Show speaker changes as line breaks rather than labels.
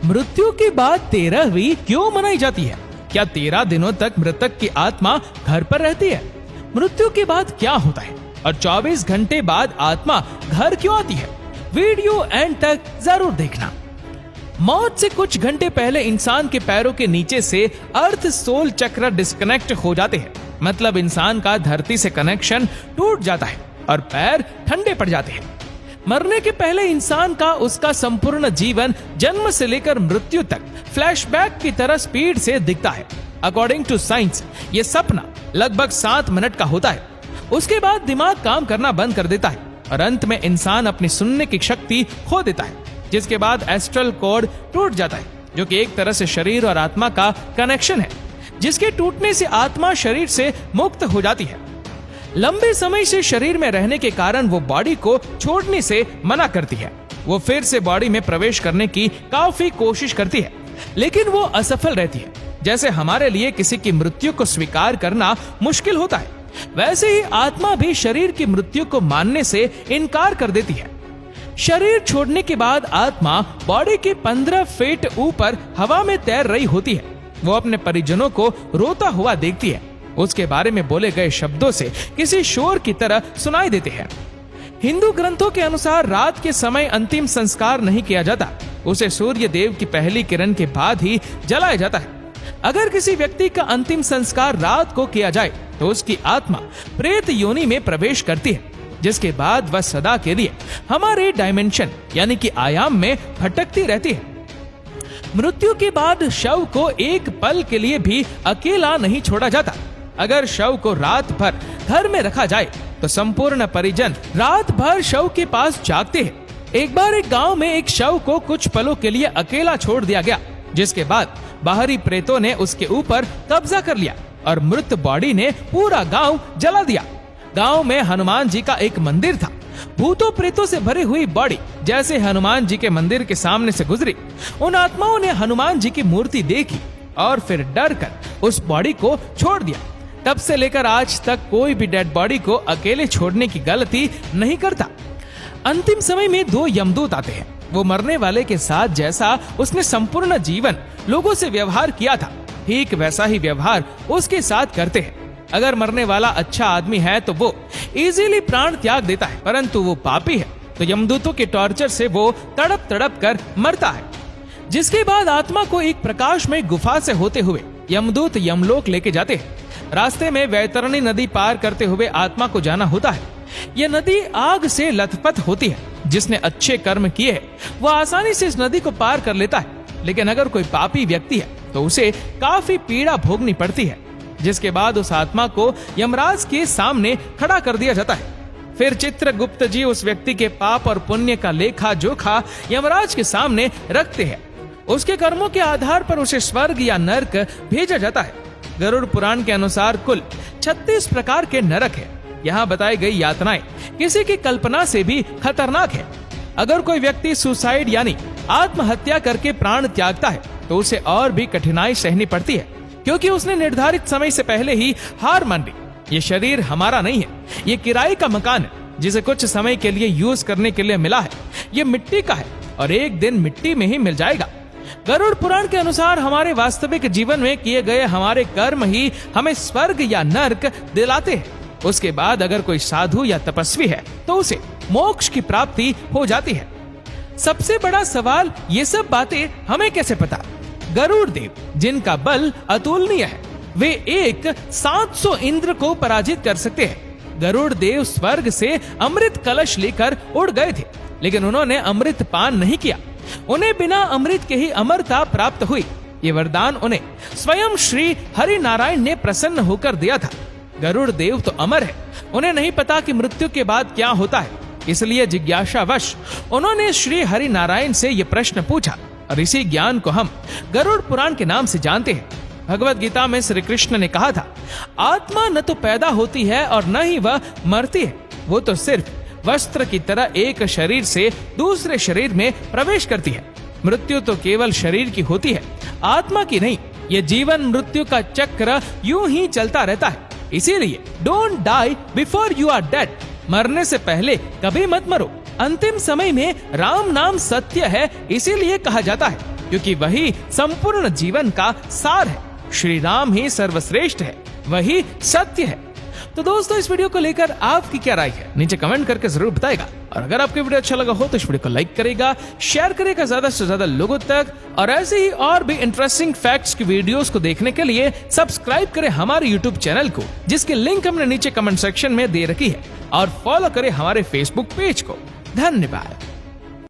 मृत्यु के बाद 13वीं क्यों मनाई जाती है? क्या 13 दिनों तक मृतक की आत्मा घर पर रहती है? मृत्यु के बाद क्या होता है और 24 घंटे बाद आत्मा घर क्यों आती है? वीडियो एंड तक जरूर देखना। मौत से कुछ घंटे पहले इंसान के पैरों के नीचे से अर्थ सोल चक्र डिस्कनेक्ट हो जाते हैं। मतलब इंसान का धरती से कनेक्शन टूट जाता है और पैर ठंडे पड़ जाते हैं। मरने के पहले इंसान का उसका संपूर्ण जीवन जन्म से लेकर मृत्यु तक फ्लैशबैक की तरह स्पीड से दिखता है। अकॉर्डिंग टू साइंस ये सपना लगभग 7 मिनट का होता है। उसके बाद दिमाग काम करना बंद कर देता है और अंत में इंसान अपनी सुनने की शक्ति खो देता है, जिसके बाद एस्ट्रल कॉर्ड टूट जाता है, जो कि एक तरह से शरीर और आत्मा का कनेक्शन है, जिसके टूटने से आत्मा शरीर से मुक्त हो जाती है। लंबे समय से शरीर में रहने के कारण वो बॉडी को छोड़ने से मना करती है। वो फिर से बॉडी में प्रवेश करने की काफी कोशिश करती है, लेकिन वो असफल रहती है। जैसे हमारे लिए किसी की मृत्यु को स्वीकार करना मुश्किल होता है, वैसे ही आत्मा भी शरीर की मृत्यु को मानने से इनकार कर देती है। शरीर छोड़ने के बाद आत्मा बॉडी के 15 फीट ऊपर हवा में तैर रही होती है। वो अपने परिजनों को रोता हुआ देखती है। उसके बारे में बोले गए शब्दों से किसी शोर की तरह सुनाई देते हैं। हिंदू ग्रंथों के अनुसार रात के समय अंतिम संस्कार नहीं किया जाता, उसे सूर्य देव की पहली किरण के बाद ही जलाया जाता है। अगर किसी व्यक्ति का अंतिम संस्कार रात को किया जाए तो उसकी आत्मा प्रेत योनि में प्रवेश करती है, जिसके बाद वह सदा के लिए हमारे डायमेंशन यानी कि आयाम में भटकती रहती है। मृत्यु के बाद शव को एक पल के लिए भी अकेला नहीं छोड़ा जाता। अगर शव को रात भर घर में रखा जाए तो संपूर्ण परिजन रात भर शव के पास जागते हैं। एक बार एक गांव में एक शव को कुछ पलों के लिए अकेला छोड़ दिया गया, जिसके बाद बाहरी प्रेतों ने उसके ऊपर कब्जा कर लिया और मृत बॉडी ने पूरा गांव जला दिया। गांव में हनुमान जी का एक मंदिर था। भूतों प्रेतों से भरी हुई बॉडी जैसे हनुमान जी के मंदिर के सामने से गुजरी, उन आत्माओं ने हनुमान जी की मूर्ति देखी और फिर डर कर उस बॉडी को छोड़ दिया। तब से लेकर आज तक कोई भी डेड बॉडी को अकेले छोड़ने की गलती नहीं करता। अंतिम समय में 2 यमदूत आते हैं। वो मरने वाले के साथ जैसा उसने संपूर्ण जीवन लोगों से व्यवहार किया था, ठीक वैसा ही व्यवहार उसके साथ करते हैं। अगर मरने वाला अच्छा आदमी है तो वो इजीली प्राण त्याग देता है, परंतु वो पापी है तो यमदूतों के टॉर्चर से वो तड़प तड़प कर मरता है। जिसके बाद आत्मा को एक प्रकाश में गुफा से होते हुए यमदूत यमलोक लेके जाते हैं। रास्ते में वैतरणी नदी पार करते हुए आत्मा को जाना होता है। यह नदी आग से लथपथ होती है। जिसने अच्छे कर्म किए हैं वह आसानी से इस नदी को पार कर लेता है, लेकिन अगर कोई पापी व्यक्ति है तो उसे काफी पीड़ा भोगनी पड़ती है। जिसके बाद उस आत्मा को यमराज के सामने खड़ा कर दिया जाता है। फिर चित्रगुप्त जी उस व्यक्ति के पाप और पुण्य का लेखा जोखा यमराज के सामने रखते हैं। उसके कर्मों के आधार पर उसे स्वर्ग या नरक भेजा जाता है। गरुड़ पुराण के अनुसार कुल 36 प्रकार के नरक है। यहाँ बताई गई यातनाएं किसी की कल्पना से भी खतरनाक है। अगर कोई व्यक्ति सुसाइड यानी आत्महत्या करके प्राण त्यागता है तो उसे और भी कठिनाई सहनी पड़ती है, क्योंकि उसने निर्धारित समय से पहले ही हार मान ली। ये शरीर हमारा नहीं है, ये किराए का मकान है जिसे कुछ समय के लिए यूज करने के लिए मिला है। ये मिट्टी का है और एक दिन मिट्टी में ही मिल जाएगा। गरुड़ पुराण के अनुसार हमारे वास्तविक जीवन में किए गए हमारे कर्म ही हमें स्वर्ग या नरक दिलाते हैं। उसके बाद अगर कोई साधु या तपस्वी है तो उसे मोक्ष की प्राप्ति हो जाती है। सबसे बड़ा सवाल ये सब बातें हमें कैसे पता? गरुड़ देव जिनका बल अतुलनीय है, वे एक 700 इंद्र को पराजित कर सकते हैं। गरुड़ देव स्वर्ग से अमृत कलश लेकर उड़ गए थे, लेकिन उन्होंने अमृत पान नहीं किया। उन्हें बिना अमृत के ही अमरता प्राप्त हुई। ये वरदान उन्हें स्वयं श्री हरि नारायण ने प्रसन्न होकर दिया था। गरुड़ देव तो अमर है, उन्हें नहीं पता कि मृत्यु के बाद क्या होता है, इसलिए जिज्ञासावश उन्होंने श्री हरि नारायण से ये प्रश्न पूछा और इसी ज्ञान को हम गरुड़ पुराण के नाम से जानते हैं। भगवत गीता में श्री कृष्ण ने कहा था, आत्मा न तो पैदा होती है और न ही वह मरती है, वो तो सिर्फ वस्त्र की तरह एक शरीर से दूसरे शरीर में प्रवेश करती है। मृत्यु तो केवल शरीर की होती है, आत्मा की नहीं। ये जीवन मृत्यु का चक्र यूं ही चलता रहता है। इसीलिए don't die before you are dead, मरने से पहले कभी मत मरो। अंतिम समय में राम नाम सत्य है, इसीलिए कहा जाता है, क्योंकि वही संपूर्ण जीवन का सार है। श्री राम ही सर्वश्रेष्ठ है, वही सत्य है। तो दोस्तों, इस वीडियो को लेकर आपकी क्या राय है, नीचे कमेंट करके जरूर बताएगा। और अगर आपको वीडियो अच्छा लगा हो तो इस वीडियो को लाइक करेगा, शेयर करेगा ज्यादा से ज्यादा लोगों तक, और ऐसे ही और भी इंटरेस्टिंग फैक्ट्स की वीडियोस को देखने के लिए सब्सक्राइब करें हमारे यूट्यूब चैनल को, जिसकी लिंक हमने नीचे कमेंट सेक्शन में दे रखी है, और फॉलो करें हमारे फेसबुक पेज को। धन्यवाद।